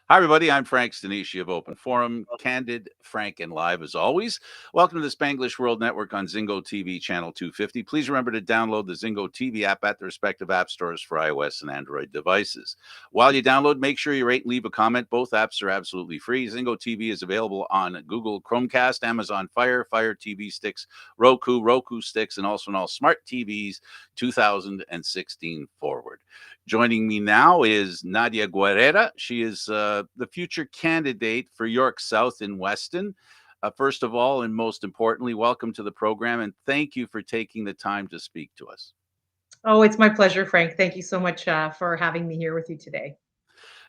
Hi, everybody. I'm Frank Stanisci of Open Forum, candid, frank, and live as always. Welcome to the Spanglish World Network on Zingo TV channel 250. Please remember to download the Zingo TV app at the respective app stores for iOS and Android devices. While you download, make sure you rate and leave a comment. Both apps are absolutely free. Zingo TV is available on Google Chromecast, Amazon Fire, Fire TV sticks, Roku sticks, and also on all smart TVs 2016 forward. Joining me now is Nadia Guerrera. She is the future candidate for York South in Weston. First of all, and most importantly, welcome to the program and thank you for taking the time to speak to us. Oh, it's my pleasure, Frank. Thank you so much for having me here with you today.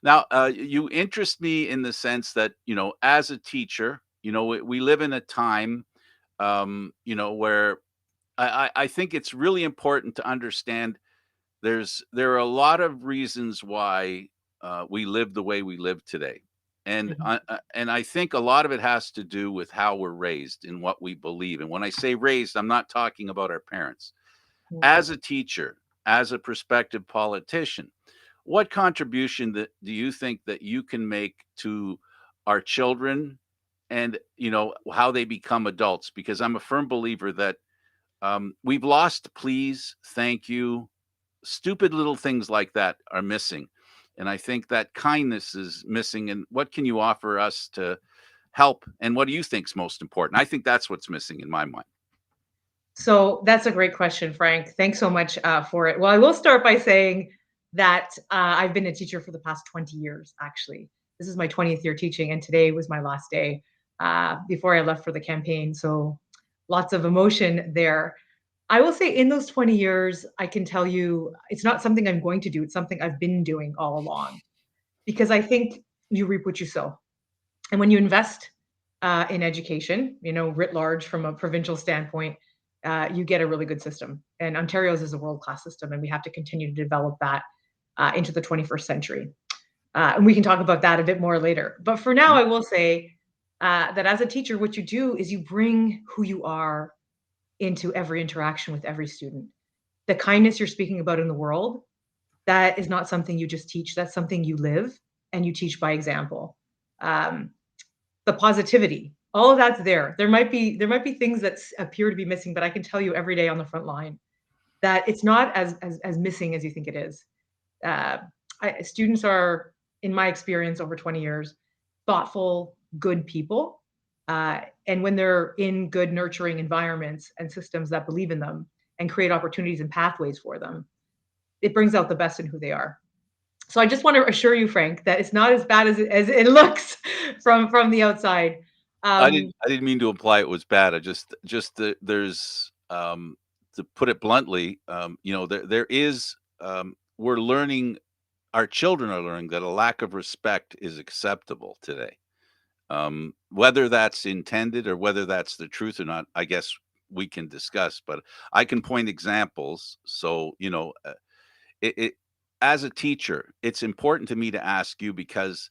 Now, you interest me in the sense that, as a teacher, we live in a time, where I think it's really important to understand there are a lot of reasons why we live the way we live today, Mhm. and I think a lot of it has to do with how we're raised and what we believe. And when I say raised, I'm not talking about our parents. Mm. As a teacher, as a prospective politician, what contribution do you think that you can make to our children and how they become adults? Because I'm a firm believer that we've lost please, thank you, stupid little things like that are missing. And I think that kindness is missing. And what can you offer us to help? And what do you think is most important? I think that's what's missing in my mind. So that's a great question, Frank. Thanks so much for it. Well, I will start by saying that I've been a teacher for the past 20 years, actually. This is my 20th year teaching, and today was my last day before I left for the campaign. So lots of emotion there. I will say in those 20 years, I can tell you it's not something I'm going to do. It's something I've been doing all along because I think you reap what you sow. And when you invest in education, writ large from a provincial standpoint, you get a really good system. And Ontario's is a world class system, and we have to continue to develop that into the 21st century. And we can talk about that a bit more later. But for now, Mhm. I will say that as a teacher, what you do is you bring who you are into every interaction with every student. The kindness you're speaking about in the world, that is not something you just teach. That's something you live and you teach by example. Um, the positivity, all of that's there. There might be things that appear to be missing, but I can tell you every day on the front line that it's not as missing as you think it is. uh, Students are, in my experience over 20 years, thoughtful, good people, and when they're in good nurturing environments and systems that believe in them and create opportunities and pathways for them, it brings out the best in who they are. So I just want to assure you, Frank, that it's not as bad as it looks from the outside. Um, I didn't mean to imply it was bad. I just there's to put it bluntly, there is we're learning, our children are learning that a lack of respect is acceptable today. Whether that's intended or whether that's the truth or not, I guess we can discuss. But I can point examples. So it as a teacher, it's important to me to ask you because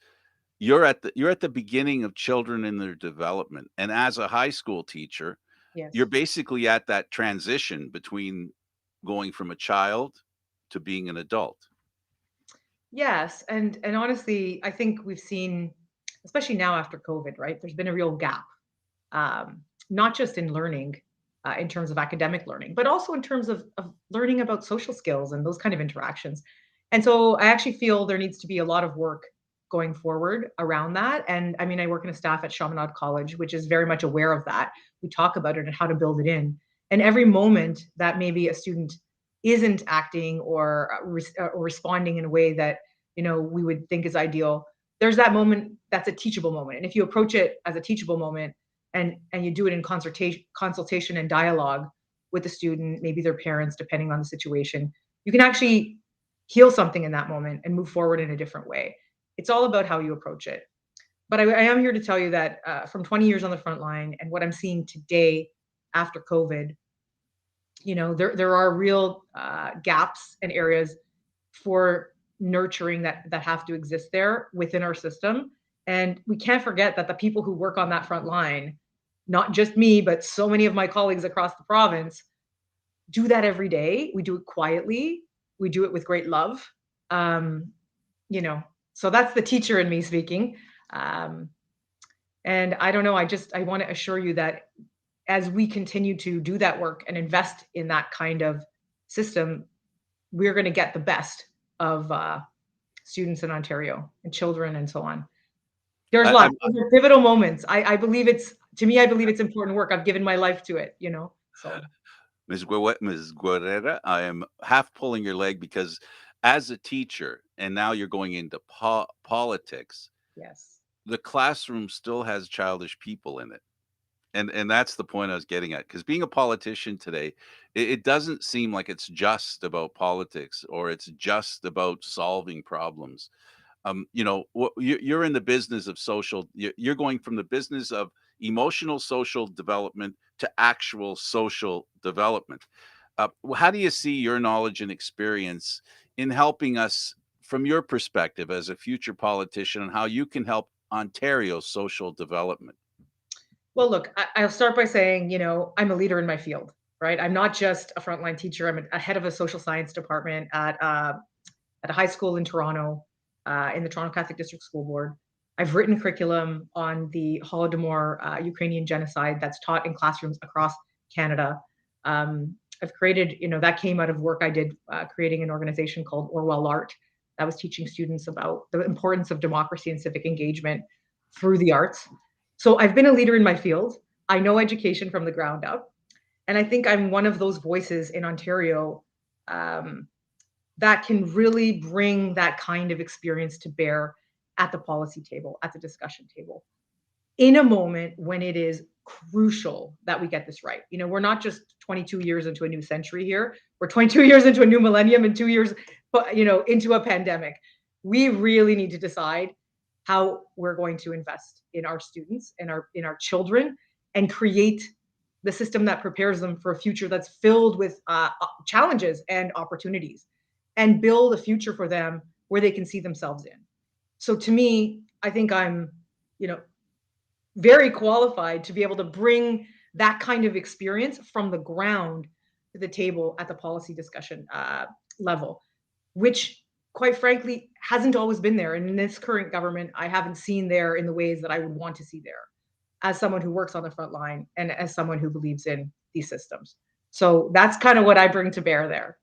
you're at the beginning of children in their development, and as a high school teacher, you're yes. basically at that transition between going from a child to being an adult. Yes, and honestly, I think we've seen, especially now after COVID, right? There's been a real gap, not just in learning, in terms of academic learning, but also in terms of learning about social skills and those kind of interactions. And so I actually feel there needs to be a lot of work going forward around that. And I mean, I work in a staff at Chaminade College, which is very much aware of that. We talk about it and how to build it in. And every moment that maybe a student isn't acting or responding in a way that we would think is ideal, there's that moment that's a teachable moment. And if you approach it as a teachable moment and you do it in consultation and dialogue with the student, maybe their parents, depending on the situation, you can actually heal something in that moment and move forward in a different way. It's all about how you approach it. But I am here to tell you that from 20 years on the front line and what I'm seeing today after COVID, there are real gaps and areas for nurturing that have to exist there within our system. And we can't forget that the people who work on that front line, not just me, but so many of my colleagues across the province, do that every day. We do it quietly. We do it with great love. Um, you know, So that's the teacher in me speaking. Um, and I don't know, I want to assure you that as we continue to do that work and invest in that kind of system, we're going to get the best of students in Ontario and children and so on. There's I, lots. I'm These are pivotal moments. I believe it's, to me, I believe it's important work. I've given my life to it, you know. So Ms. Guerrera, I am half pulling your leg because as a teacher, and now you're going into politics, yes. the classroom still has childish people in it. And that's the point I was getting at. Because being a politician today, it doesn't seem like it's just about politics or it's just about solving problems. You're in the business of social. You're going from the business of emotional social development to actual social development. How do you see your knowledge and experience in helping us, from your perspective as a future politician, and how you can help Ontario's social development? Well, look, I'll start by saying, you know, I'm a leader in my field, right? I'm not just a frontline teacher. I'm a head of a social science department at a high school in Toronto, in the Toronto Catholic District School Board. I've written curriculum on the Holodomor Ukrainian genocide that's taught in classrooms across Canada. I've created, you know, that came out of work I did creating an organization called Orwell Art that was teaching students about the importance of democracy and civic engagement through the arts. So I've been a leader in my field. I know education from the ground up. And I think I'm one of those voices in Ontario um, that can really bring that kind of experience to bear at the policy table, at the discussion table, in a moment when it is crucial that we get this right. You know, we're not just 22 years into a new century here. We're 22 years into a new millennium and 2 years, you know, into a pandemic. We really need to decide how we're going to invest in our students and our children and create the system that prepares them for a future that's filled with challenges and opportunities, and build a future for them where they can see themselves in. So to me, I think I'm, you know, very qualified to be able to bring that kind of experience from the ground to the table at the policy discussion level, which quite frankly hasn't always been there. And in this current government, I haven't seen there in the ways that I would want to see there as someone who works on the front line and as someone who believes in these systems. So that's kind of what I bring to bear there.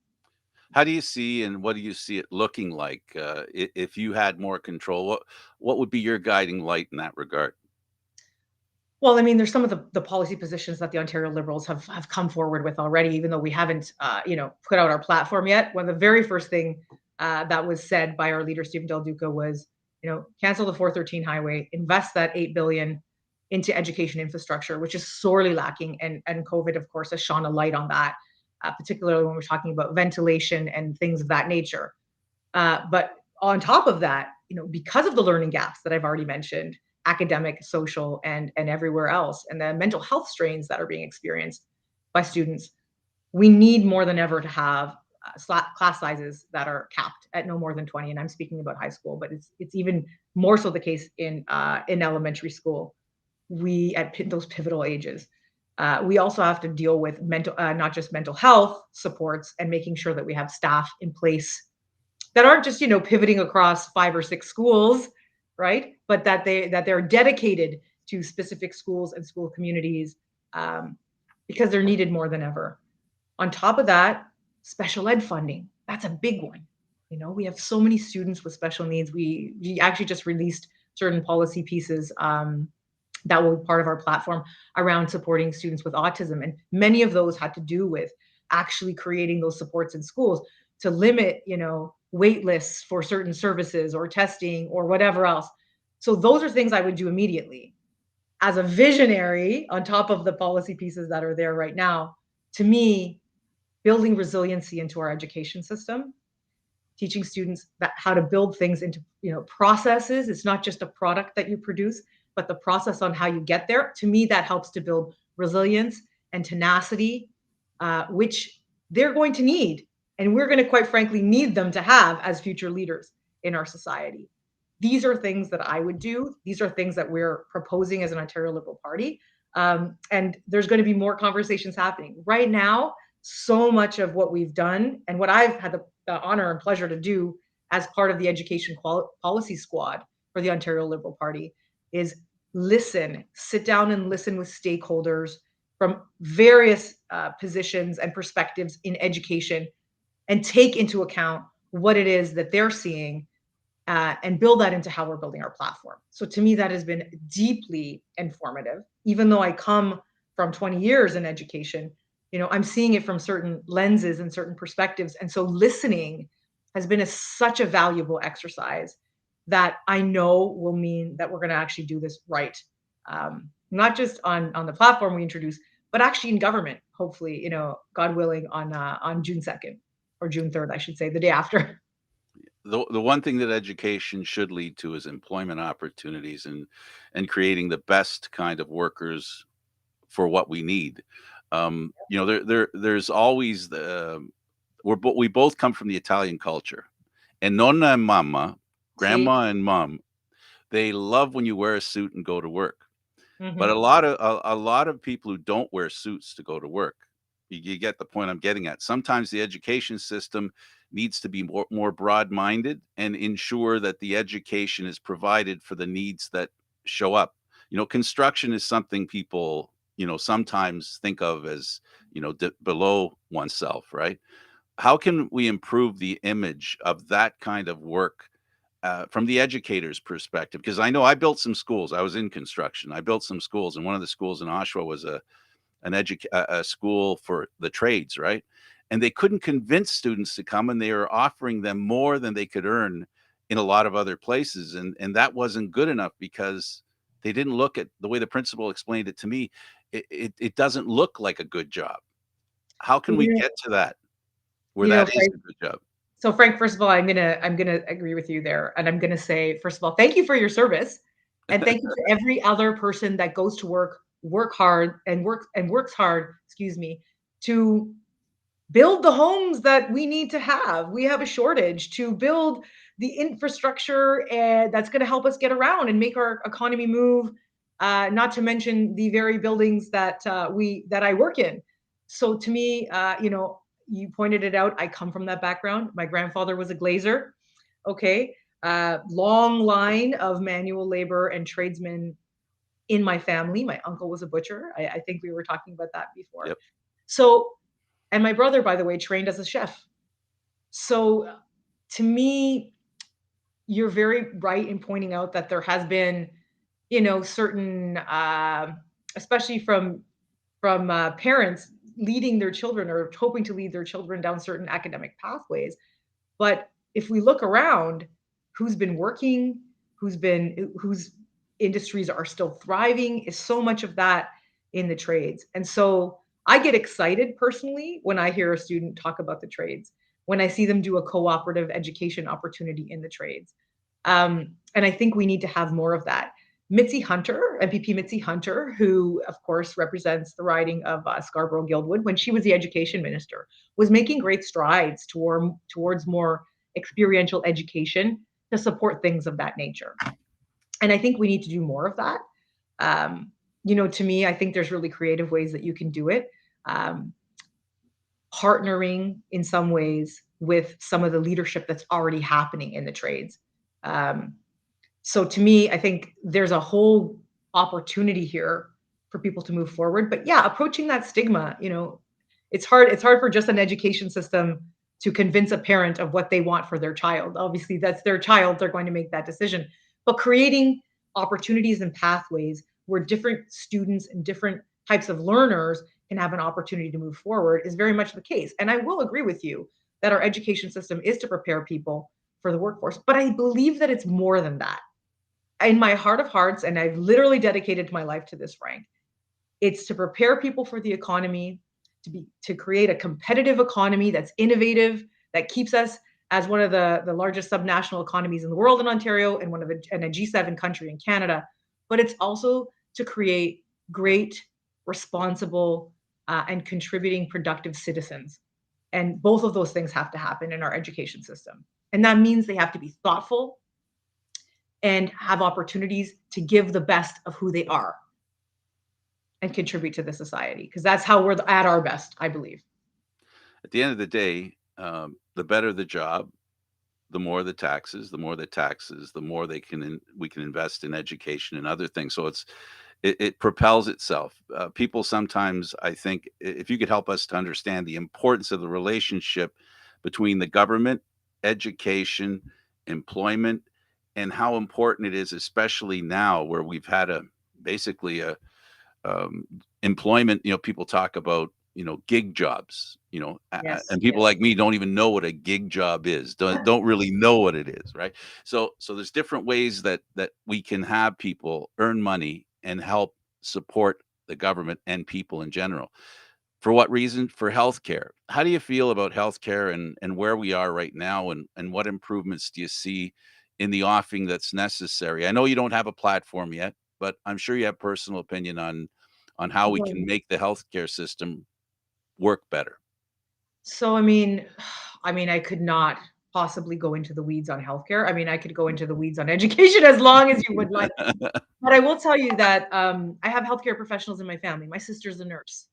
How do you see and what do you see it looking like if you had more control? What would be your guiding light in that regard? Well, I mean, there's some of the policy positions that the Ontario Liberals have come forward with already, even though we haven't, you know, put out our platform yet. One of the very first thing that was said by our leader Stephen Del Duca was, you know, cancel the 413 highway, invest that $8 billion into education infrastructure, which is sorely lacking, and COVID, of course, has shone a light on that, particularly when we're talking about ventilation and things of that nature. But on top of that, you know, because of the learning gaps that I've already mentioned, academic, social, and everywhere else, and the mental health strains that are being experienced by students, we need more than ever to have class sizes that are capped at no more than 20. And I'm speaking about high school, but it's even more so the case in elementary school. We at those pivotal ages. We also have to deal with mental, not just mental health supports, and making sure that we have staff in place that aren't just, you know, pivoting across 5 or 6 schools, right? But that they're dedicated to specific schools and school communities, because they're needed more than ever. On top of that, special ed funding, that's a big one. You know, we have so many students with special needs. We actually just released certain policy pieces that will be part of our platform around supporting students with autism, and many of those had to do with actually creating those supports in schools to limit, you know, wait lists for certain services or testing or whatever else. So those are things I would do immediately as a visionary on top of the policy pieces that are there right now. To me, building resiliency into our education system, teaching students that how to build things into, you know, processes. It's not just a product that you produce, but the process on how you get there. To me, that helps to build resilience and tenacity, which they're going to need, and we're going to, quite frankly, need them to have as future leaders in our society. These are things that I would do. These are things that we're proposing as an Ontario Liberal Party. And there's going to be more conversations happening. Right now, so much of what we've done and what I've had the honor and pleasure to do as part of the education policy squad for the Ontario Liberal Party is listen, sit down and listen with stakeholders from various positions and perspectives in education and take into account what it is that they're seeing and build that into how we're building our platform. So to me, that has been deeply informative. Even though I come from 20 years in education, I'm seeing it from certain lenses and certain perspectives. And so listening has been such a valuable exercise that I know will mean that we're going to actually do this right. Not just on the platform we introduce, but actually in government, hopefully, God willing, on June 2nd or June 3rd, I should say, the day after. The one thing that education should lead to is employment opportunities and creating the best kind of workers for what we need. There's always we both come from the Italian culture, and nonna and mama, See? grandma and mom, they love when you wear a suit and go to work. But Hmm. a lot of people who don't wear suits to go to work, you get the point I'm getting at. Sometimes the education system needs to be more broad-minded and ensure that the education is provided for the needs that show up. Construction is something people, sometimes think of as, below oneself, right? How can we improve the image of that kind of work from the educator's perspective? Because I know I built some schools. I was in construction. I built some schools, and one of the schools in Oshawa was a school for the trades, right? And they couldn't convince students to come, and they were offering them more than they could earn in a lot of other places, and that wasn't good enough because they didn't look at the way the principal explained it to me. It doesn't look like a good job. How can we get to that where that is Frank, a good job? so Frank, first of all, I'm gonna agree with you there, and I'm gonna say, first of all, thank you for your service, and thank you to every other person that goes to work hard, and works hard, excuse me, to build the homes that we need to have. We have a shortage to build the infrastructure that's going to help us get around and make our economy move. Not to mention the very buildings that I work in. So to me, you pointed it out. I come from that background. My grandfather was a glazer. Okay, long line of manual labor and tradesmen in my family. My uncle was a butcher. I think we were talking about that before. Yep. So, and my brother, by the way, trained as a chef. So to me, you're very right in pointing out that there has been, certain, especially from parents leading their children or hoping to lead their children down certain academic pathways. But if we look around, who's been working, whose industries are still thriving, is so much of that in the trades. And so I get excited personally when I hear a student talk about the trades, when I see them do a cooperative education opportunity in the trades. And I think we need to have more of that. Mitzi Hunter, MPP Mitzi Hunter, who of course represents the riding of Scarborough-Guildwood, when she was the education minister, was making great strides towards more experiential education to support things of that nature. And I think we need to do more of that. To me, I think there's really creative ways that you can do it. Partnering in some ways with some of the leadership that's already happening in the trades. So to me, I think there's a whole opportunity here for people to move forward. But yeah, approaching that stigma, it's hard. It's hard for just an education system to convince a parent of what they want for their child. Obviously, that's their child. They're going to make that decision. But creating opportunities and pathways where different students and different types of learners can have an opportunity to move forward is very much the case. And I will agree with you that our education system is to prepare people for the workforce. But I believe that it's more than that. In my heart of hearts, and I've literally dedicated my life to this, Frank, it's to prepare people for the economy, to create a competitive economy that's innovative, that keeps us as one of the largest subnational economies in the world in Ontario and and a G7 country in Canada. But it's also to create great, responsible, and contributing productive citizens. And both of those things have to happen in our education system. And that means they have to be thoughtful and have opportunities to give the best of who they are and contribute to the society, because that's how we're at our best, I believe. At the end of the day, the better the job, the more the taxes, the more we can invest in education and other things. So it propels itself. People sometimes, I think, if you could help us to understand the importance of the relationship between the government, education, employment, and how important it is, especially now where we've had basically a um, employment. People talk about gig jobs. Yes, And people yes. like me don't even know what a gig job is. Don't really know what it is, right? So there's different ways that we can have people earn money and help support the government and people in general. For what reason? For healthcare. How do you feel about healthcare and where we are right now, and what improvements do you see in the offing that's necessary? I know you don't have a platform yet, but I'm sure you have personal opinion on how we can make the healthcare system work better. So, I mean, I could not possibly go into the weeds on healthcare. I mean, I could go into the weeds on education as long as you would like. But I will tell you that I have healthcare professionals in my family. My sister's a nurse.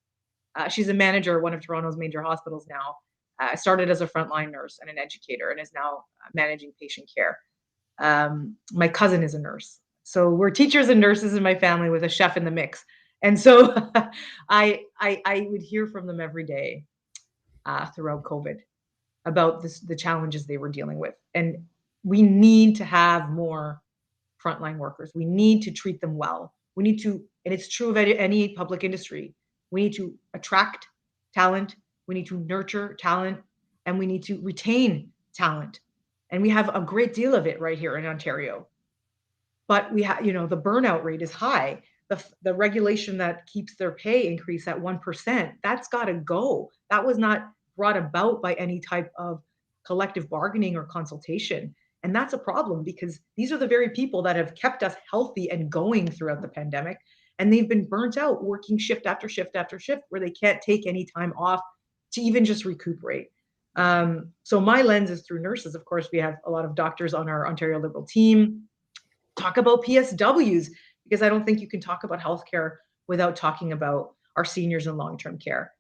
She's a manager at one of Toronto's major hospitals now. Started as a frontline nurse and an educator, and is now managing patient care. My cousin is a nurse, so we're teachers and nurses in my family with a chef in the mix. And so I would hear from them every day throughout COVID about the challenges they were dealing with. And we need to have more frontline workers. We need to treat them well. We need to, and it's true of any public industry, we need to attract talent, we need to nurture talent, and we need to retain talent. And we have a great deal of it right here in Ontario. But we have, the burnout rate is high. The regulation that keeps their pay increase at 1%, that's got to go. That was not brought about by any type of collective bargaining or consultation. And that's a problem because these are the very people that have kept us healthy and going throughout the pandemic. And they've been burnt out working shift after shift after shift where they can't take any time off to even just recuperate. So my lens is through nurses. Of course, we have a lot of doctors on our Ontario Liberal team. Talk about PSWs, because I don't think you can talk about healthcare without talking about our seniors in long-term care.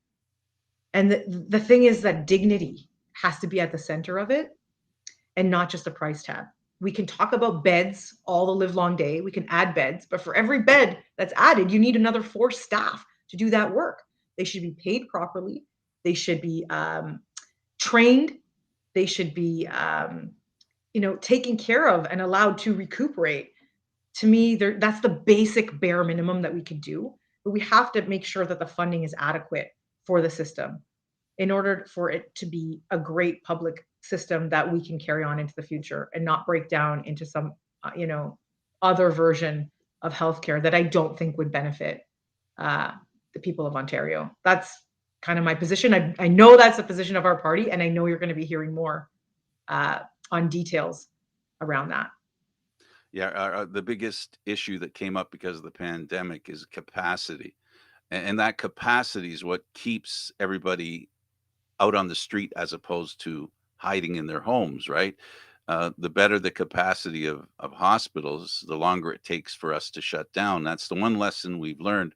And the thing is that dignity has to be at the center of it and not just a price tag. We can talk about beds all the live long day. We can add beds, but for every bed that's added, you need another 4 staff to do that work. They should be paid properly. They should be trained. They should be taken care of and allowed to recuperate. To me, that's the basic bare minimum that we could do. But we have to make sure that the funding is adequate for the system in order for it to be a great public system that we can carry on into the future and not break down into some, other version of healthcare that I don't think would benefit uh, the people of Ontario. That's kind of my position. I know that's the position of our party, and I know you're going to be hearing more uh, on details around that. Yeah, the biggest issue that came up because of the pandemic is capacity, and that capacity is what keeps everybody out on the street as opposed to hiding in their homes, right? The better the capacity of hospitals, the longer it takes for us to shut down. That's the one lesson we've learned.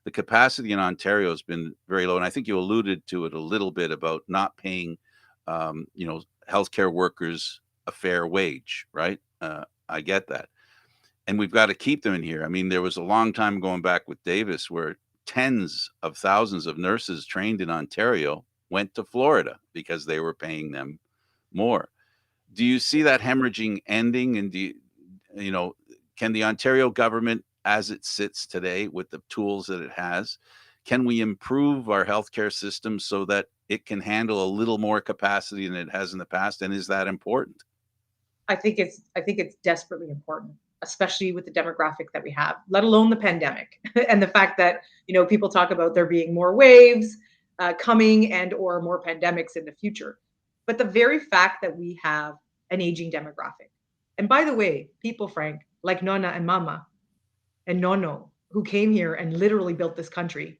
The capacity in Ontario has been very low, and I think you alluded to it a little bit about not paying, healthcare workers a fair wage, right? I get that, and we've got to keep them in here. I mean, there was a long time going back with Davis where tens of thousands of nurses trained in Ontario went to Florida because they were paying them more. Do you see that hemorrhaging ending? And you know, can the Ontario government, as it sits today with the tools that it has, can we improve our healthcare system so that it can handle a little more capacity than it has in the past? And is that important? I think it's desperately important, especially with the demographic that we have, let alone the pandemic and the fact that people talk about there being more waves coming and or more pandemics in the future. But the very fact that we have an aging demographic, and by the way, people, Frank, like Nona and Mama and Nono, who came here and literally built this country,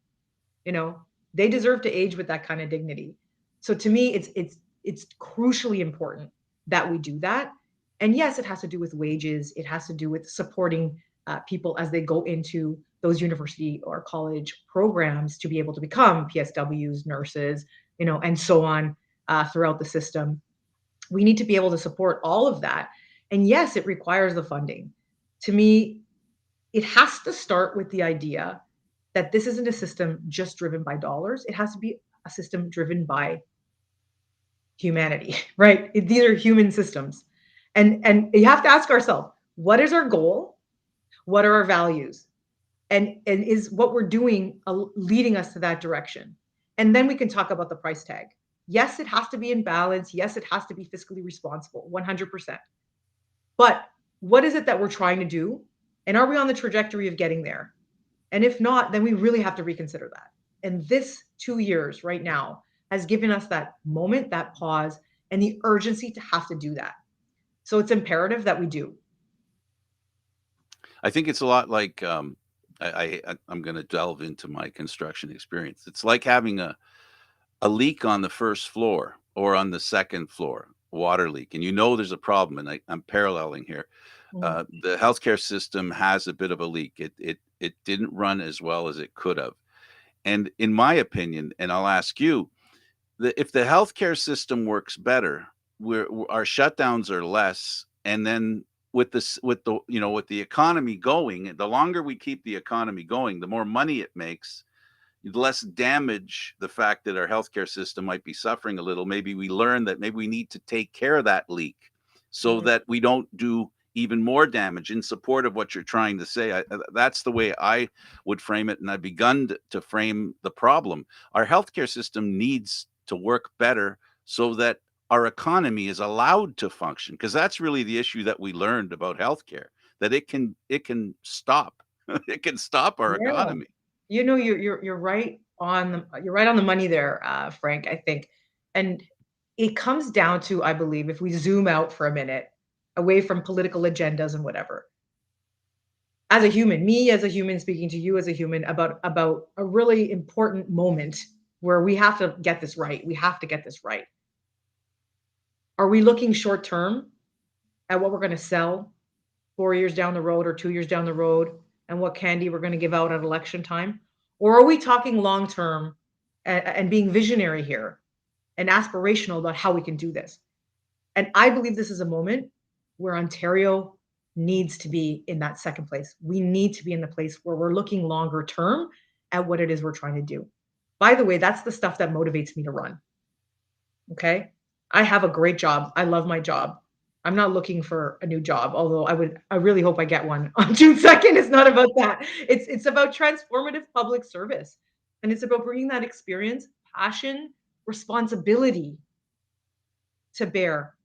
you know, they deserve to age with that kind of dignity. So to me, it's crucially important that we do that. And yes, it has to do with wages. It has to do with supporting people as they go into those university or college programs to be able to become PSWs, nurses, and so on throughout the system. We need to be able to support all of that. And yes, it requires the funding. To me, it has to start with the idea that this isn't a system just driven by dollars. It has to be a system driven by humanity, right? These are human systems. And you have to ask ourselves, what is our goal? What are our values? And is what we're doing leading us to that direction? And then we can talk about the price tag. Yes, it has to be in balance. Yes, it has to be fiscally responsible, 100%. But what is it that we're trying to do? And are we on the trajectory of getting there? And if not, then we really have to reconsider that. And this 2 years right now has given us that moment, that pause, and the urgency to have to do that. So it's imperative that we do. I think it's a lot like I'm going to delve into my construction experience. It's like having a leak on the first floor or on the second floor, water leak, and you know there's a problem. And I'm paralleling here. Mhm. The healthcare system has a bit of a leak. It didn't run as well as it could have. And in my opinion, and I'll ask you, if the healthcare system works better, our shutdowns are less, and then with the economy going, the longer we keep the economy going, the more money it makes, the less damage the fact that our healthcare system might be suffering a little. Maybe we learn that maybe we need to take care of that leak so Mm. that we don't do even more damage in support of what you're trying to say. That's the way I would frame it. And I've begun to frame the problem. Our healthcare system needs to work better so that our economy is allowed to function, because that's really the issue that we learned about healthcare, that it can stop it can stop our Yeah. economy. You know, you're right on the money there, Frank, I think. And it comes down to, I believe, if we zoom out for a minute, away from political agendas and whatever, as a human, me as a human speaking to you as a human about a really important moment where we have to get this right. We have to get this right. Are we looking short term at what we're going to sell 4 years down the road or 2 years down the road and what candy we're going to give out at election time? Or are we talking long term and being visionary here and aspirational about how we can do this? And I believe this is a moment where Ontario needs to be in that second place. We need to be in the place where we're looking longer term at what it is we're trying to do. By the way, that's the stuff that motivates me to run. Okay. I have a great job. I love my job. I'm not looking for a new job, although I really hope I get one on June 2nd. It's not about that. It's about transformative public service. And it's about bringing that experience, passion, responsibility to bear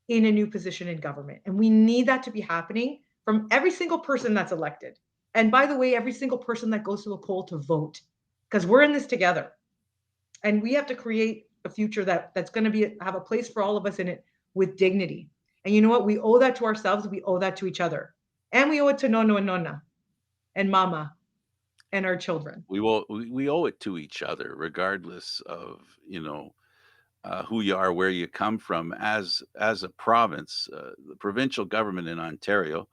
in a new position in government. And we need that to be happening from every single person that's elected. And by the way, every single person that goes to the poll to vote, because we're in this together. And we have to create a future that's going to be have a place for all of us in it with dignity. And you know what? We owe that to ourselves. We owe that to each other. And we owe it to Nono and Nonna and Mama and our children. We owe it to each other, regardless of who you are, where you come from. As a province, the provincial government in Ontario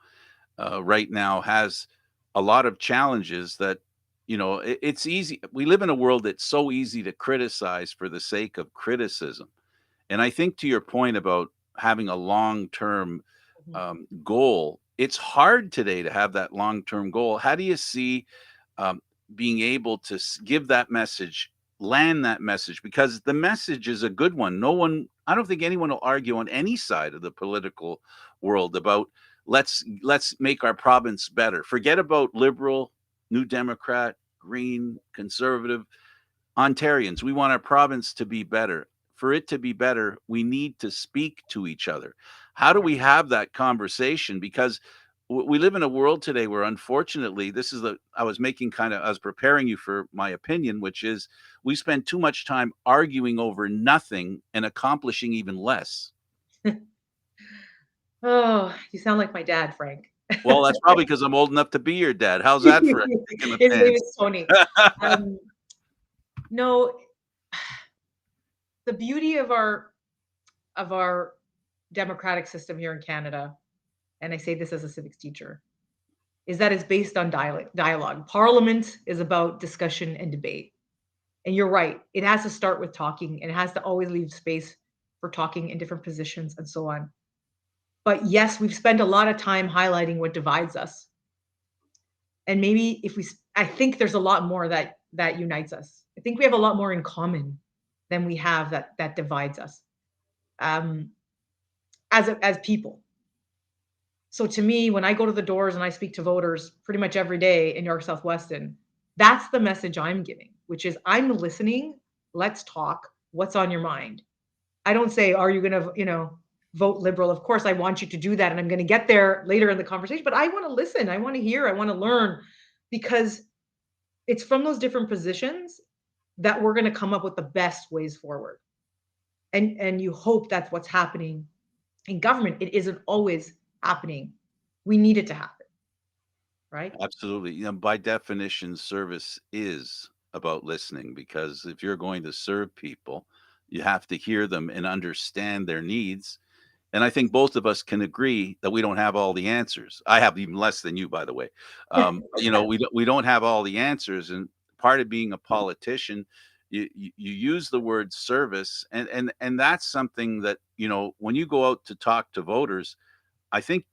right now has a lot of challenges that it's easy. We live in a world that's so easy to criticize for the sake of criticism. And I think, to your point about having a long term Mhm. goal, it's hard today to have that long term goal. How do you see um, being able to give that message, land that message? Because the message is a good one. I don't think anyone will argue on any side of the political world about let's make our province better. Forget about liberal, New Democrat, Green, Conservative. Ontarians, we want our province to be better. For it to be better, we need to speak to each other. How do Yeah. we have that conversation? Because we live in a world today where, unfortunately, I was preparing you for my opinion, which is we spend too much time arguing over nothing and accomplishing even less. Oh, you sound like my dad, Frank. Well, that's probably because I'm old enough to be your dad. How's that for a kick in the His name pants? is Tony. Um, no, the beauty of our democratic system here in Canada, and I say this as a civics teacher, is that it's based on dialogue. Parliament is about discussion and debate. And you're right, it has to start with talking and it has to always leave space for talking in different positions and so on. But yes, we've spent a lot of time highlighting what divides us. And maybe if we, I think there's a lot more that unites us. I think we have a lot more in common than we have that divides us, um, as people. So to me, when I go to the doors and I speak to voters pretty much every day in York Southwestern, that's the message I'm giving, which is I'm listening. Let's talk. What's on your mind? I don't say, are you going to, vote Liberal? Of course, I want you to do that. And I'm going to get there later in the conversation, but I want to listen. I want to hear. I want to learn, because it's from those different positions that we're going to come up with the best ways forward. And you hope that's what's happening in government. It isn't always happening. We need it to happen, right? Absolutely. By definition, service is about listening, because if you're going to serve people, you have to hear them and understand their needs. And I think both of us can agree that we don't have all the answers. I have even less than you, by the way. We don't have all the answers, and part of being a politician, you use the word service, and that's something that, when you go out to talk to voters, I think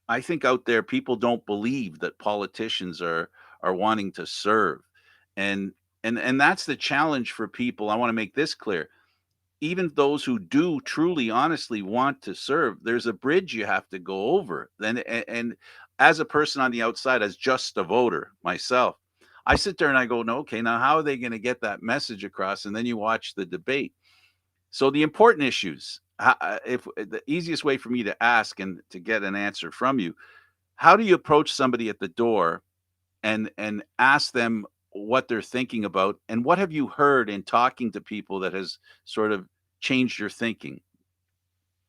I think out there people don't believe that politicians are wanting to serve. And and that's the challenge for people. I want to make this clear. Even those who do truly honestly want to serve, there's a bridge you have to go over. Then and as a person on the outside, as just a voter myself, I sit there and I go, no, okay, now how are they going to get that message across? And then you watch the debate. So the important issues, if the easiest way for me to ask and to get an answer from you, how do you approach somebody at the door and ask them what they're thinking about, and what have you heard in talking to people that has sort of changed your thinking?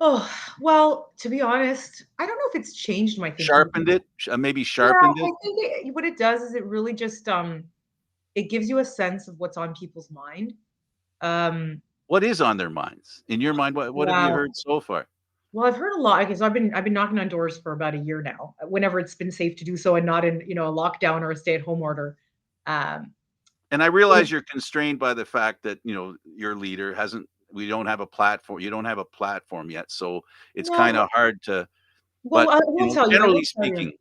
Oh, well, to be honest, I don't know if it's changed my thinking. Sharpened it? Maybe Yeah, sharpened I it? think what it does is it really just it gives you a sense of what's on people's mind. Um, What is on their minds? In your mind, what have you wow. heard so far? Well, I've heard a lot because I've been knocking on doors for about a year now, whenever it's been safe to do so and not in, a lockdown or a stay-at-home order. Um, And I realize you're constrained by the fact that, your leader hasn't we don't have a platform. You don't have a platform yet, so it's well, kinda hard to, well, but, I will tell you, generally speaking.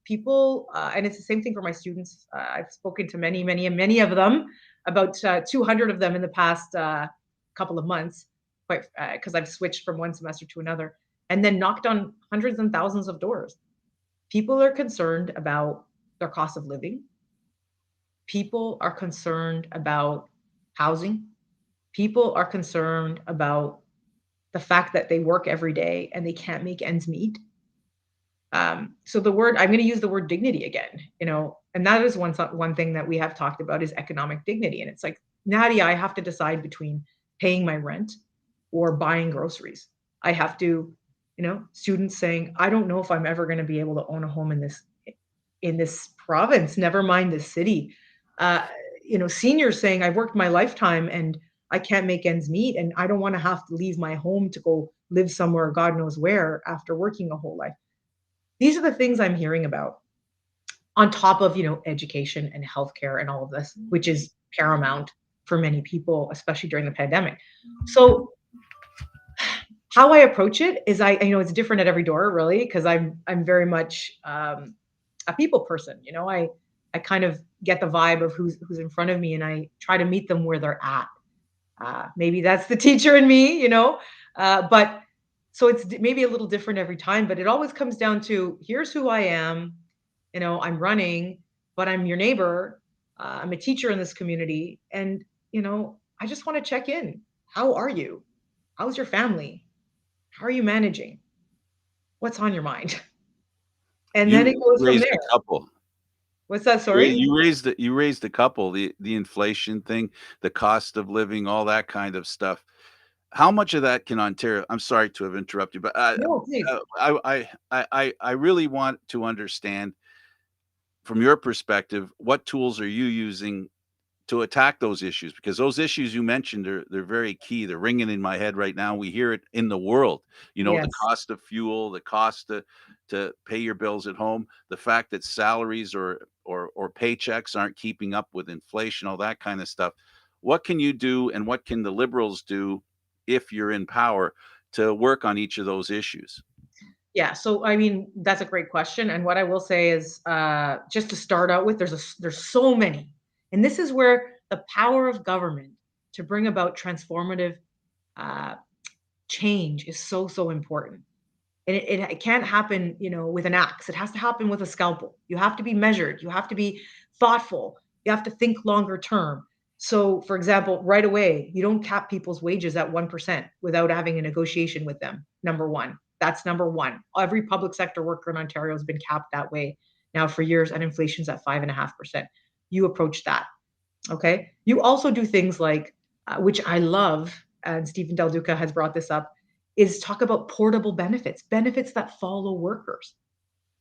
people, and it's the same thing for my students. I've spoken to many, many, and many of them, about 200 of them in the past couple of months, quite because I've switched from one semester to another, and then knocked on hundreds and thousands of doors. People are concerned about their cost of living. People are concerned about housing. People are concerned about the fact that they work every day and they can't make ends meet. So I'm going to use the word dignity again, and that is one thing that we have talked about is economic dignity. And it's like, Nadia, I have to decide between paying my rent or buying groceries. I have to, students saying, I don't know if I'm ever going to be able to own a home in this province, never mind this city. Uh, Seniors saying, I've worked my lifetime and I can't make ends meet, and I don't want to have to leave my home to go live somewhere, God knows where, after working a whole life. These are the things I'm hearing about, on top of, education and healthcare and all of this, which is paramount for many people, especially during the pandemic. So how I approach it is, I know it's different at every door, really, because I'm very much a people person. I kind of get the vibe of who's in front of me, and I try to meet them where they're at. Maybe that's the teacher in me, but so it's maybe a little different every time, but it always comes down to, here's who I am. I'm running, but I'm your neighbor. I'm a teacher in this community. And, I just want to check in. How are you? How's your family? How are you managing? What's on your mind? And then it You goes from raised a there. couple. What's that? Sorry? You raised a couple, the inflation thing, the cost of living, all that kind of stuff. How much of that can Ontario I'm sorry to have interrupted, but No, please. I really want to understand from your perspective, what tools are you using to attack those issues? Because those issues you mentioned they're very key. They're ringing in my head right now. We hear it in the world. The Yes. cost of fuel, the cost to pay your bills at home, the fact that salaries or paychecks aren't keeping up with inflation, all that kind of stuff. What can you do, and what can the Liberals do if you're in power, to work on each of those issues? Yeah, so I mean, that's a great question. And what I will say is, just to start out with, there's so many, and this is where the power of government to bring about transformative uh, change is so important. And it can't happen, with an axe. It has to happen with a scalpel. You have to be measured. You have to be thoughtful. You have to think longer term. So, for example, right away, you don't cap people's wages at 1% without having a negotiation with them. Number one. That's number one. Every public sector worker in Ontario has been capped that way now for years, and inflation's at 5.5%. You approach that. Okay. You also do things like, which I love, and Stephen Del Duca has brought this up, is talk about portable benefits, benefits that follow workers,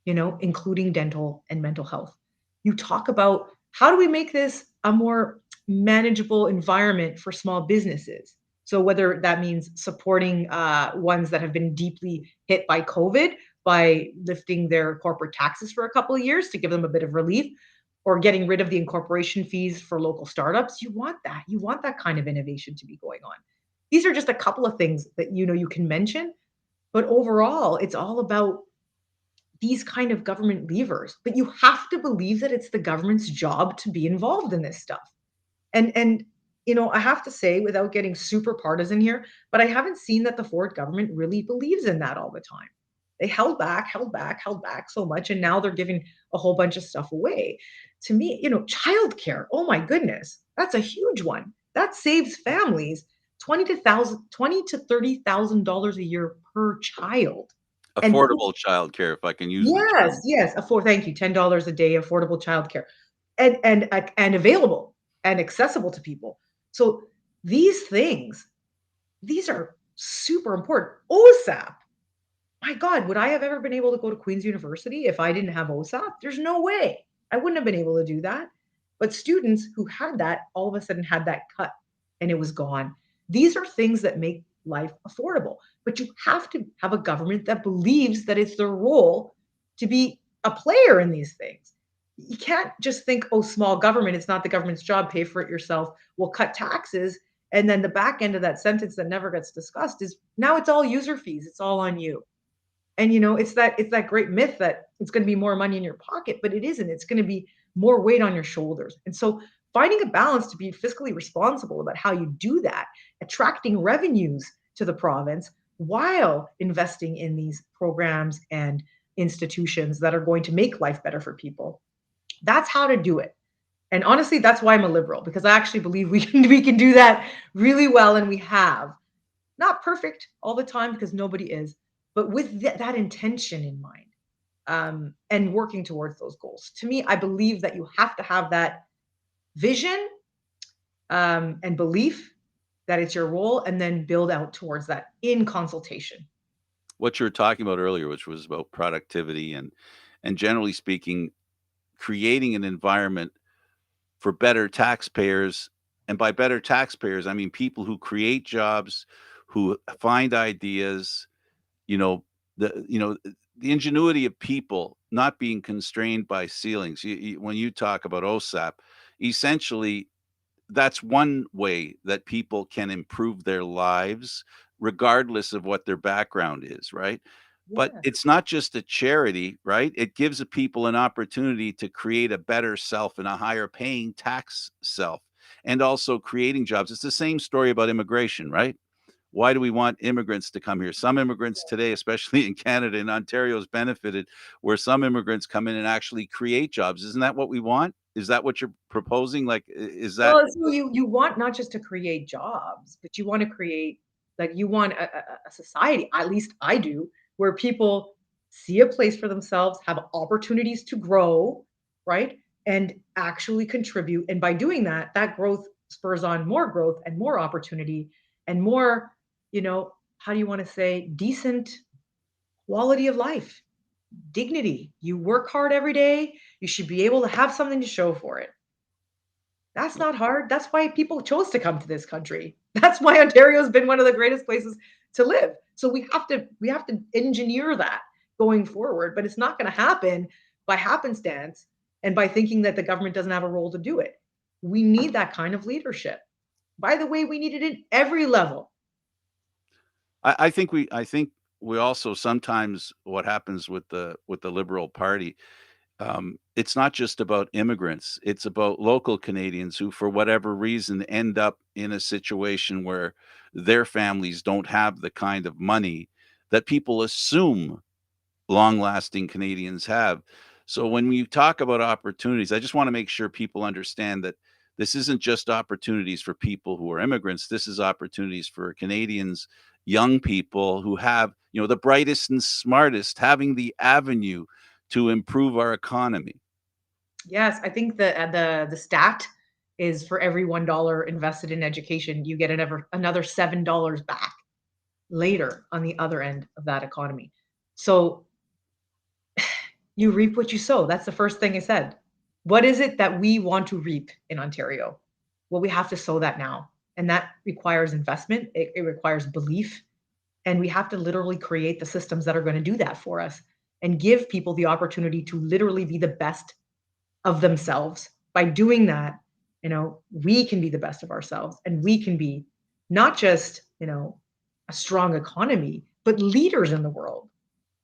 including dental and mental health. You talk about how do we make this a more manageable environment for small businesses? So whether that means supporting ones that have been deeply hit by COVID by lifting their corporate taxes for a couple of years to give them a bit of relief, or getting rid of the incorporation fees for local startups. You want that. You want that kind of innovation to be going on. These are just a couple of things that you can mention, but overall, it's all about these kind of government levers. But you have to believe that it's the government's job to be involved in this stuff. And I have to say, without getting super partisan here, but I haven't seen that the Ford government really believes in that all the time. They held back, held back, held back so much, and now they're giving a whole bunch of stuff away. To me, childcare, oh my goodness, that's a huge one. That saves families twenty to $30,000 a year per child. And Affordable childcare, if I can use the term. yes, thank you, $10 a day, affordable childcare, and available and accessible to people. So these things, these are super important. OSAP, my God, would I have ever been able to go to Queen's University if I didn't have OSAP? There's no way. I wouldn't have been able to do that. But students who had that all of a sudden had that cut and it was gone. These are things that make life affordable. But you have to have a government that believes that it's their role to be a player in these things. You can't just think, oh, small government, it's not the government's job, pay for it yourself. We'll cut taxes. And then the back end of that sentence that never gets discussed is now it's all user fees. It's all on you. And it's that great myth that it's going to be more money in your pocket, but it isn't. It's going to be more weight on your shoulders. And so finding a balance to be fiscally responsible about how you do that, attracting revenues to the province while investing in these programs and institutions that are going to make life better for people. That's how to do it. And honestly, that's why I'm a liberal, because I actually believe we can do that really well, and we have. Not perfect all the time, because nobody is, but with that intention in mind, and working towards those goals. To me, I believe that you have to have that vision, and belief that it's your role, and then build out towards that in consultation. What you were talking about earlier, which was about productivity and generally speaking, creating an environment for better taxpayers. And by better taxpayers, I mean people who create jobs, who find ideas, you know, the ingenuity of people not being constrained by ceilings. When you talk about OSAP, essentially that's one way that people can improve their lives regardless of what their background is, right? But Yeah. it's not just a charity, right? It gives the people an opportunity to create a better self and a higher paying tax self, and also creating jobs. It's the same story about immigration, right? Why do we want immigrants to come here? Some immigrants today, especially in Canada and Ontario, has benefited where some immigrants come in and actually create jobs. Isn't that what we want? Is that what you're proposing? Like, is that Well, so you want not just to create jobs, but you want to create, like, you want a society, at least I do, where people see a place for themselves, have opportunities to grow, right? And actually contribute. And by doing that, that growth spurs on more growth and more opportunity and more, how do you want to say, decent quality of life, dignity. You work hard every day. You should be able to have something to show for it. That's not hard. That's why people chose to come to this country. That's why Ontario has been one of the greatest places to live. So we have to engineer that going forward, but it's not going to happen by happenstance and by thinking that the government doesn't have a role to do it. We need that kind of leadership. By the way, we need it in every level. I think we also sometimes what happens with the Liberal Party, it's not just about immigrants. It's about local Canadians who, for whatever reason, end up in a situation where their families don't have the kind of money that people assume long-lasting Canadians have. So when we talk about opportunities, I just want to make sure people understand that this isn't just opportunities for people who are immigrants. This is opportunities for Canadians, young people who have, the brightest and smartest, having the avenue to improve our economy. Yes, I think the stat is for every $1 invested in education, you get another $7 back later on the other end of that economy. So you reap what you sow. That's the first thing I said. What is it that we want to reap in Ontario? Well, we have to sow that now. And that requires investment, it requires belief. And we have to literally create the systems that are going to do that for us and give people the opportunity to literally be the best of themselves. By doing that, we can be the best of ourselves and we can be not just, a strong economy, but leaders in the world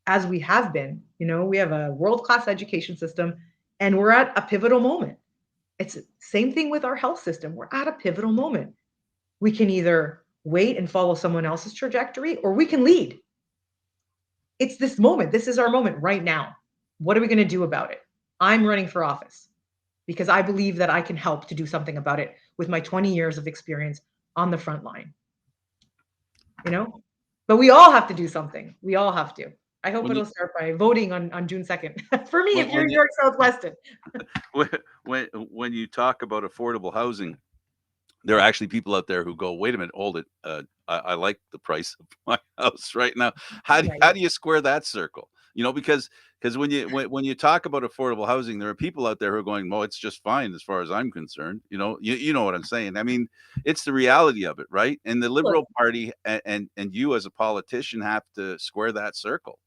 as we have been. We have a world-class education system and we're at a pivotal moment. It's the same thing with our health system. We're at a pivotal moment. We can either wait and follow someone else's trajectory or we can lead. It's this moment. This is our moment right now. What are we going to do about it? I'm running for office because I believe that I can help to do something about it with my 20 years of experience on the front line. But we all have to do something. We all have to. I hope When you it'll start by voting on June 2nd. For me, when if you're when in you York Southwestern. when you talk about affordable housing, there are actually people out there who go, "Wait a minute, hold it. I like the price of my house right now." Right. How do you square that circle? Because when you talk about affordable housing, there are people out there who are going, "Well, it's just fine as far as I'm concerned." You know what I'm saying. I mean, it's the reality of it, right? And the Look, Liberal Party and you as a politician have to square that circle.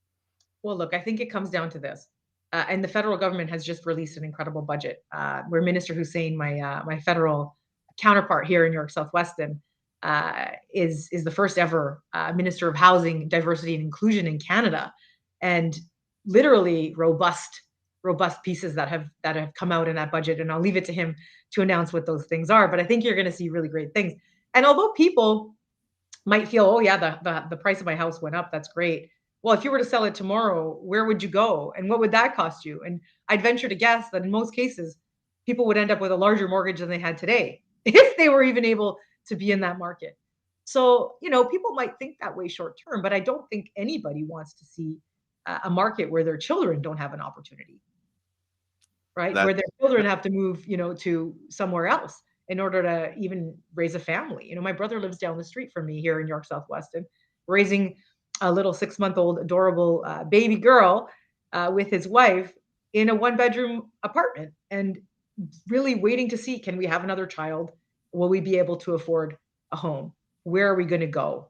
Well, look, I think it comes down to this. And the federal government has just released an incredible budget where Minister Hussein, my federal counterpart here in York Southwestern, is the first ever Minister of Housing, Diversity, and Inclusion in Canada, and literally robust pieces that have come out in that budget. And I'll leave it to him to announce what those things are. But I think you're going to see really great things. And although people might feel, oh yeah, the price of my house went up. That's great. Well, if you were to sell it tomorrow, where would you go, and what would that cost you? And I'd venture to guess that in most cases, people would end up with a larger mortgage than they had today if they were even able to be in that market. So people might think that way short term, but I don't think anybody wants to see a market where their children don't have an opportunity, right? That Where their children have to move, to somewhere else in order to even raise a family. My brother lives down the street from me here in York Southwestern, raising a little 6-month-old adorable baby girl with his wife in a one-bedroom apartment, and really waiting to see, can we have another child? Will we be able to afford a home? Where are we going to go?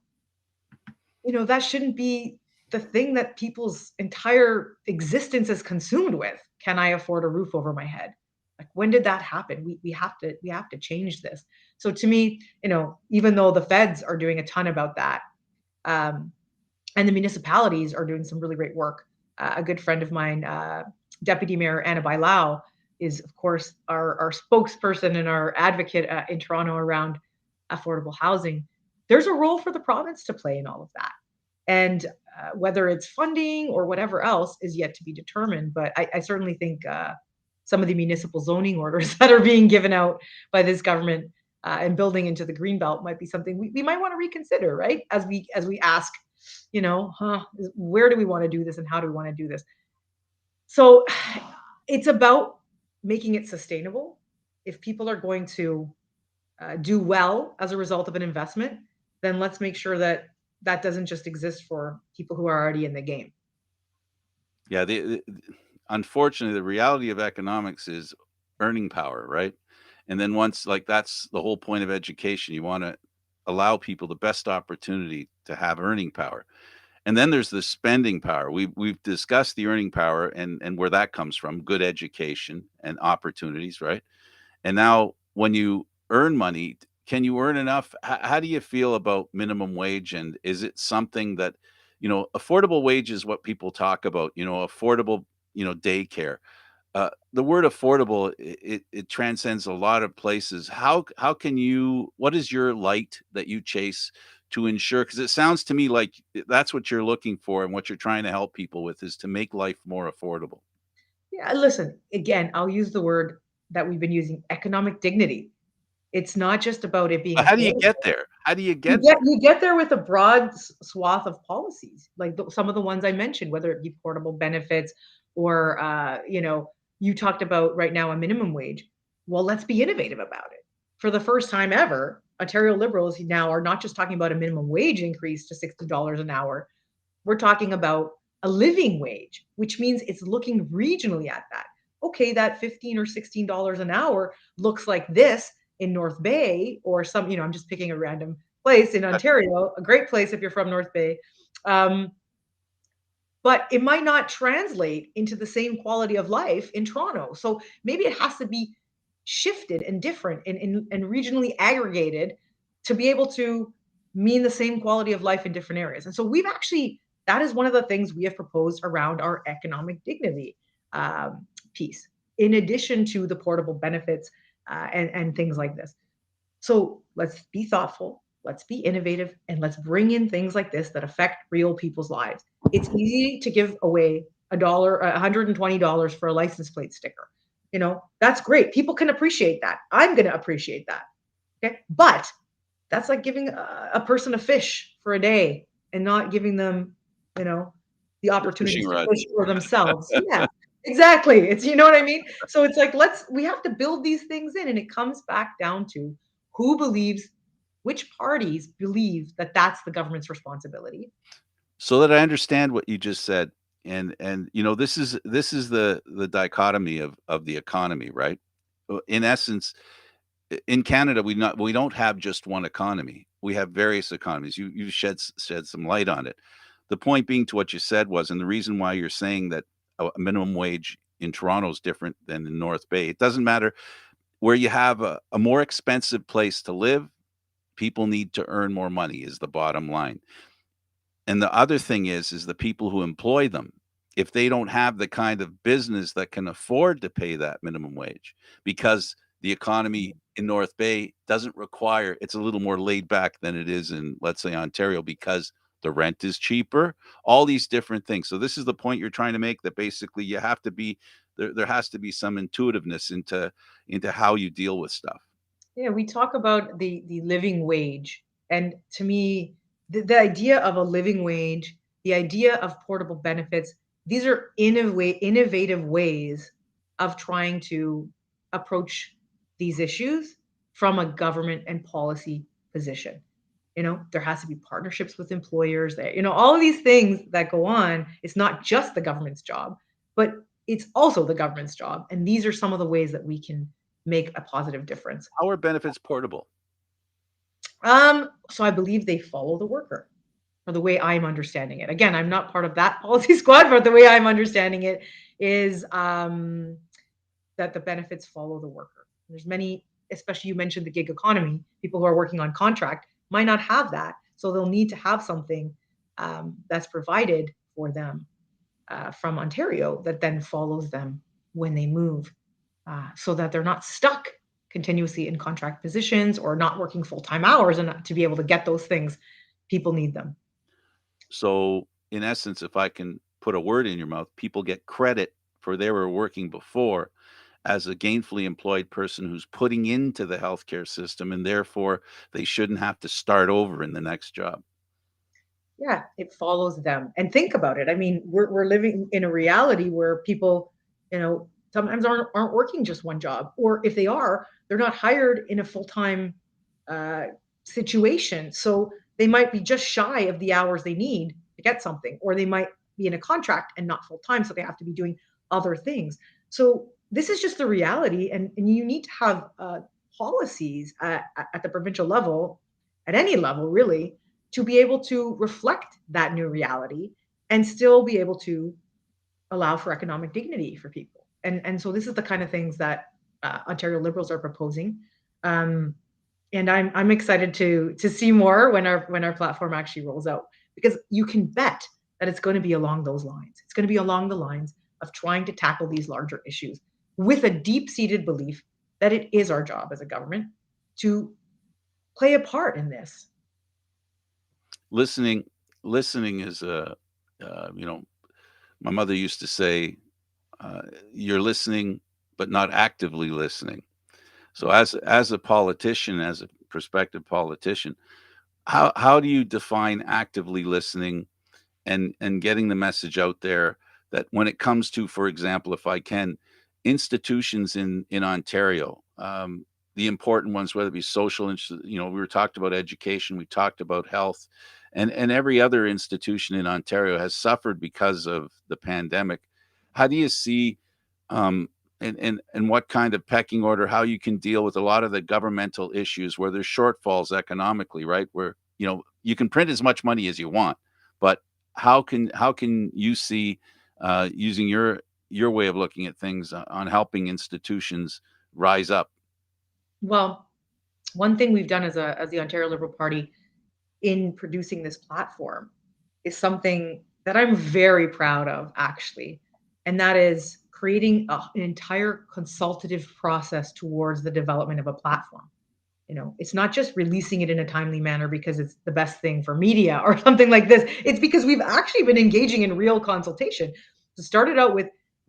That shouldn't be the thing that people's entire existence is consumed with. Can I afford a roof over my head? Like, when did that happen? We have to change this. So to me, even though the feds are doing a ton about that, um, and the municipalities are doing some really great work. A good friend of mine, Deputy Mayor Anna Bailao, is of course our spokesperson and our advocate in Toronto around affordable housing. There's a role for the province to play in all of that. And whether it's funding or whatever else is yet to be determined. But I certainly think some of the municipal zoning orders that are being given out by this government and building into the greenbelt might be something we might want to reconsider, right? As we ask, where do we want to do this and how do we want to do this? So it's about making it sustainable. If people are going to do well as a result of an investment, then let's make sure that that doesn't just exist for people who are already in the game. Yeah, unfortunately, the reality of economics is earning power, right? And then once, like, that's the whole point of education. You want to allow people the best opportunity to have earning power. And then there's the spending power. We've discussed the earning power and where that comes from, good education and opportunities, right? And now when you earn money, Can you earn enough? How do you feel about minimum wage? And is it something that, affordable wage is what people talk about, affordable, daycare. The word affordable, it transcends a lot of places. How can you, what is your light that you chase to ensure, because it sounds to me like that's what you're looking for and what you're trying to help people with is to make life more affordable. Yeah, listen, again, I'll use the word that we've been using, economic dignity. It's not just about it being But how do you affordable. get there? How do you You get get there? you get there with a broad swath of policies, like some of the ones I mentioned, whether it be portable benefits or you talked about right now a minimum wage. Well, let's be innovative about it. For the first time ever, Ontario Liberals now are not just talking about a minimum wage increase to $60 an hour. We're talking about a living wage, which means it's looking regionally at that. Okay, that 15 or $16 an hour looks like this in North Bay or some, I'm just picking a random place in Ontario, a great place if you're from North Bay. Um, but it might not translate into the same quality of life in Toronto. So maybe it has to be shifted and different and regionally aggregated to be able to mean the same quality of life in different areas. And so that is one of the things we have proposed around our economic dignity piece, in addition to the portable benefits and things like this. So let's be thoughtful, let's be innovative, and let's bring in things like this that affect real people's lives. It's easy to give away $120 for a license plate sticker. That's great. People can appreciate that. I'm going to appreciate that. Okay. But that's like giving a person a fish for a day and not giving them, you know, the The opportunity fishing to rod. fish for themselves. Yeah, exactly. It's, you know what I mean? So it's like, we have to build these things in. And it comes back down to who believes, which parties believe that that's the government's responsibility. So that I understand what you just said, and this is the dichotomy of the economy, right? In essence, in Canada, we don't have just one economy. We have various economies. You shed some light on it. The point being to what you said was, and the reason why you're saying that a minimum wage in Toronto is different than in North Bay. It doesn't matter where you have a more expensive place to live. People need to earn more money is the bottom line. And the other thing is the people who employ them, if they don't have the kind of business that can afford to pay that minimum wage, because the economy in North Bay doesn't require, it's a little more laid back than it is in, let's say, Ontario, because the rent is cheaper, all these different things. So this is the point you're trying to make, that basically you have to be there has to be some intuitiveness into how you deal with stuff. Yeah, we talk about the living wage, and to me, the idea of a living wage, the idea of portable benefits, these are innovative ways of trying to approach these issues from a government and policy position. There has to be partnerships with employers. All of these things that go on. It's not just the government's job, but it's also the government's job. And these are some of the ways that we can make a positive difference. How are benefits portable? So I believe they follow the worker, or the way I'm understanding it. Again, I'm not part of that policy squad, but the way I'm understanding it is that the benefits follow the worker. There's many, especially you mentioned the gig economy, people who are working on contract might not have that. So they'll need to have something that's provided for them from Ontario that then follows them when they move, so that they're not stuck continuously in contract positions or not working full-time hours. And to be able to get those things, people need them. So, in essence, if I can put a word in your mouth, people get credit for they were working before as a gainfully employed person who's putting into the healthcare system, and therefore they shouldn't have to start over in the next job. Yeah, it follows them. And think about it. I mean, we're living in a reality where people, sometimes aren't working just one job, or if they are, they're not hired in a full-time uh, situation. So they might be just shy of the hours they need to get something, or they might be in a contract and not full-time, so they have to be doing other things. So this is just the reality, and you need to have policies at the provincial level, at any level really, to be able to reflect that new reality and still be able to allow for economic dignity for people. And so this is the kind of things that Ontario Liberals are proposing. Um, And I'm excited to see more when our platform actually rolls out, because you can bet that it's going to be along those lines. It's going to be along the lines of trying to tackle these larger issues with a deep-seated belief that it is our job as a government to play a part in this. Listening, listening is you know, my mother used to say, uh, "You're listening, but not actively listening." So, as a politician, as a prospective politician, how do you define actively listening and getting the message out there that when it comes to, for example, if I can, institutions in Ontario, the important ones, whether it be social, we were talked about education, we talked about health, and every other institution in Ontario has suffered because of the pandemic. How do you see, um, and what kind of pecking order, how you can deal with a lot of the governmental issues where there's shortfalls economically, right? Where you can print as much money as you want, but how can you see, using your way of looking at things, on helping institutions rise up? Well, one thing we've done as the Ontario Liberal Party in producing this platform is something that I'm very proud of, actually. And that is creating an entire consultative process towards the development of a platform. It's not just releasing it in a timely manner because it's the best thing for media or something like this. It's because we've actually been engaging in real consultation. So started out with,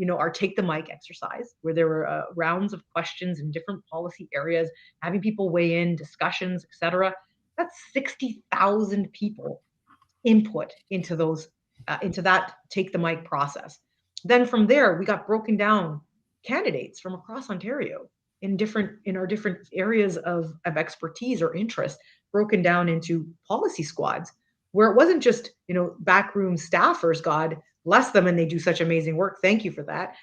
our take the mic exercise, where there were rounds of questions in different policy areas, having people weigh in, discussions, etc. That's 60,000 people input into those into that take the mic process. Then from there, we got broken down candidates from across Ontario in our different areas of expertise or interest, broken down into policy squads, where it wasn't just backroom staffers. God bless them, and they do such amazing work. Thank you for that.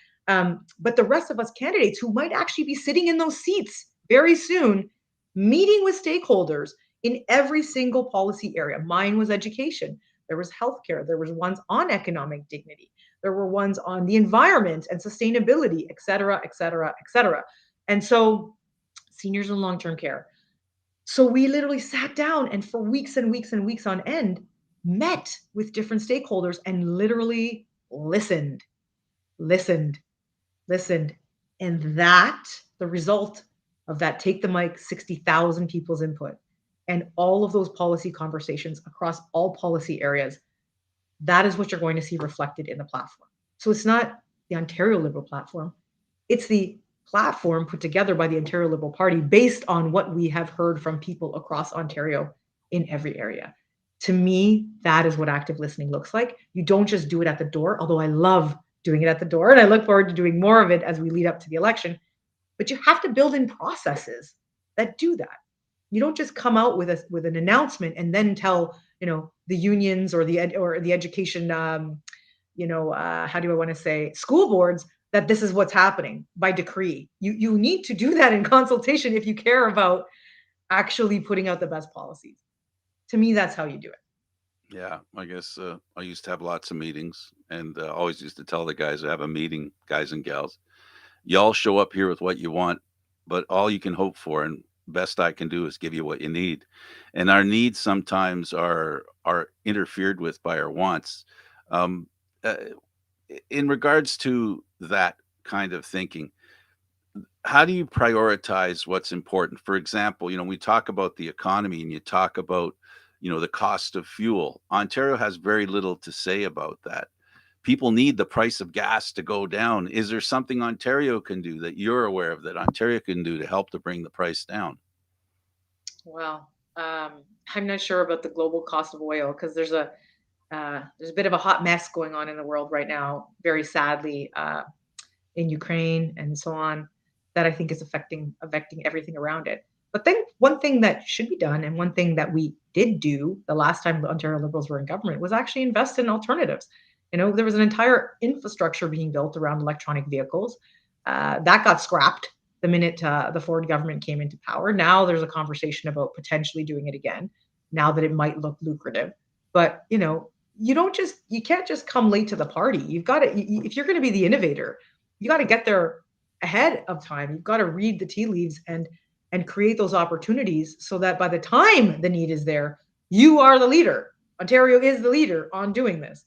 But the rest of us candidates who might actually be sitting in those seats very soon, meeting with stakeholders in every single policy area. Mine was education. There was healthcare. There was ones on economic dignity. There were ones on the environment and sustainability, et cetera, et cetera, et cetera. And so seniors and long-term care. So we literally sat down and for weeks and weeks and weeks on end, met with different stakeholders and literally listened, listened, listened. And the result of that take the mic, 60,000 people's input and all of those policy conversations across all policy areas, that is what you're going to see reflected in the platform. So it's not the Ontario Liberal platform, it's the platform put together by the Ontario Liberal Party based on what we have heard from people across Ontario in every area. To me, that is what active listening looks like. You don't just do it at the door, although I love doing it at the door and I look forward to doing more of it as we lead up to the election. But you have to build in processes that do that. You don't just come out with an announcement and then tell the unions or the education how do I want to say, school boards, that this is what's happening by decree. You need to do that in consultation if you care about actually putting out the best policies. To me, that's how you do it. Yeah, I guess I used to have lots of meetings, and always used to tell the guys who have a meeting, guys and gals, y'all show up here with what you want, but all you can hope for and best I can do is give you what you need. And our needs sometimes are interfered with by our wants. Um, uh, in regards to that kind of thinking, how do you prioritize what's important? For example, we talk about the economy and you talk about, the cost of fuel. Ontario has very little to say about that. People need the price of gas to go down. Is there something Ontario can do that you're aware of that Ontario can do to help to bring the price down? Well, I'm not sure about the global cost of oil because there's a bit of a hot mess going on in the world right now, very sadly, in Ukraine and so on, that I think is affecting everything around it. But then one thing that should be done, and one thing that we did do the last time the Ontario Liberals were in government, was actually invest in alternatives. There was an entire infrastructure being built around electronic vehicles that got scrapped the minute the Ford government came into power. Now there's a conversation about potentially doing it again, now that it might look lucrative. But you can't just come late to the party. You've got to, if you're going to be the innovator, you got to get there ahead of time. You've got to read the tea leaves and and create those opportunities so that by the time the need is there, you are the leader. Ontario is the leader on doing this.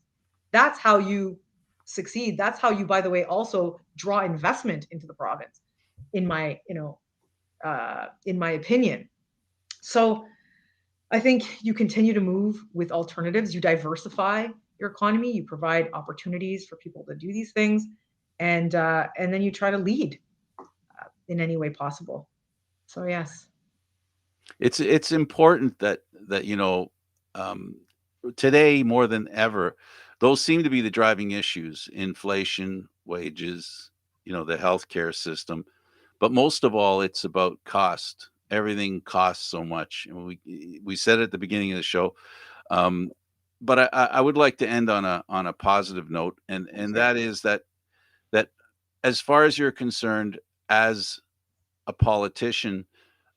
That's how you succeed. That's how you, by the way, also draw investment into the province, in my, in my opinion. So I think you continue to move with alternatives. You diversify your economy. You provide opportunities for people to do these things, and then you try to lead in any way possible. So yes. It's important that um, today more than ever, those seem to be the driving issues: inflation, wages, the healthcare system. But most of all, it's about cost. Everything costs so much. And we said it at the beginning of the show. Um, but I would like to end on a positive note, and Okay. that is that as far as you're concerned, as a politician,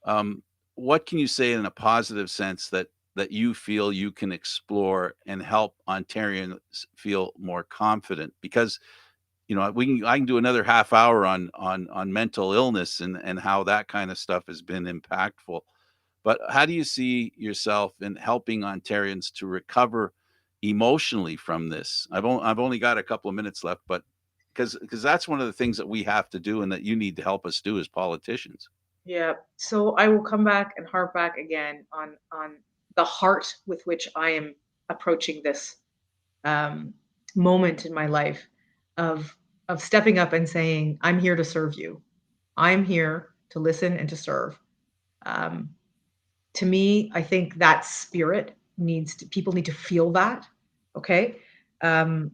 um, what can you say in a positive sense that you feel you can explore and help Ontarians feel more confident? Because I can do another half hour on mental illness and how that kind of stuff has been impactful. But how do you see yourself in helping Ontarians to recover emotionally from this? I've only got a couple of minutes left, but because that's one of the things that we have to do and that you need to help us do as politicians. Yeah. So I will come back and harp back again on the heart with which I am approaching this um, moment in my life of stepping up and saying, "I'm here to serve you. I'm here to listen and to serve." Um, to me, I think that spirit people need to feel that. Okay. Um,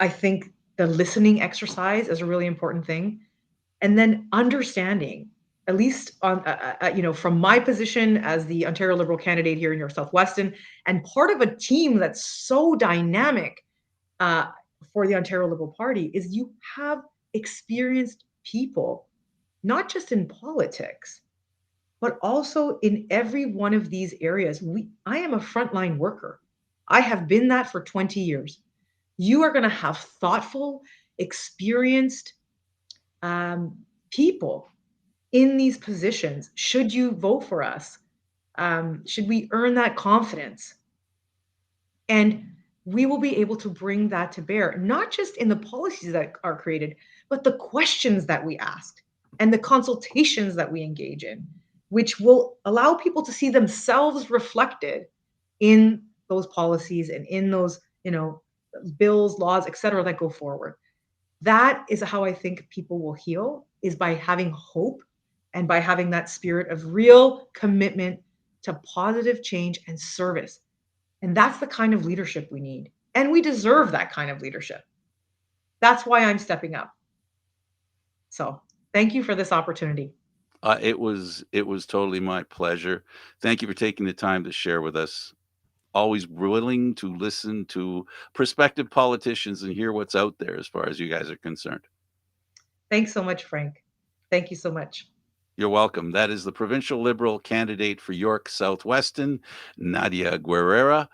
I think the listening exercise is a really important thing, and then understanding, at least on from my position as the Ontario Liberal candidate here in North Southwestern, and part of a team that's so dynamic uh, for the Ontario Liberal Party, is you have experienced people, not just in politics, but also in every one of these areas. I am a frontline worker. I have been that for 20 years. You are going to have thoughtful, experienced um, people in these positions. Should you vote for us? Should we earn that confidence? And we will be able to bring that to bear, not just in the policies that are created, but the questions that we ask and the consultations that we engage in, which will allow people to see themselves reflected in those policies and in those, bills, laws, et cetera, that go forward. That is how I think people will heal, is by having hope and by having that spirit of real commitment to positive change and service. And that's the kind of leadership we need. And we deserve that kind of leadership. That's why I'm stepping up. So thank you for this opportunity. It was totally my pleasure. Thank you for taking the time to share with us. Always willing to listen to prospective politicians and hear what's out there as far as you guys are concerned. Thanks so much, Frank. Thank you so much. You're welcome. That is the provincial Liberal candidate for York Southwestern, Nadia Guerrera.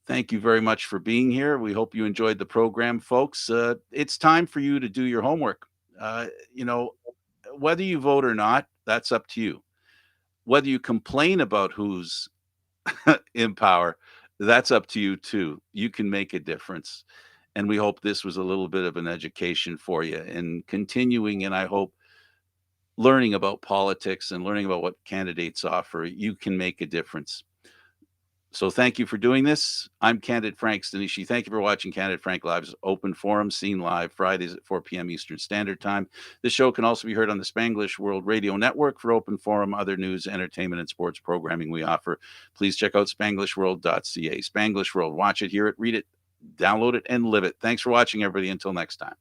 Thank you very much for being here. We hope you enjoyed the program, folks. It's time for you to do your homework. Uh, you know, whether you vote or not, that's up to you. Whether you complain about who's in power, that's up to you too. You can make a difference. And we hope this was a little bit of an education for you and continuing. And I hope learning about politics and learning about what candidates offer, you can make a difference. So thank you for doing this. I'm Candid Frank Stanisci. Thank you for watching Candid Frank Live's Open Forum, seen live Fridays at 4 p.m. Eastern Standard Time. This show can also be heard on the Spanglish World Radio Network. For Open Forum, other news, entertainment, and sports programming we offer, please check out spanglishworld.ca. Spanglish World. Watch it, hear it, read it, download it, and live it. Thanks for watching, everybody. Until next time.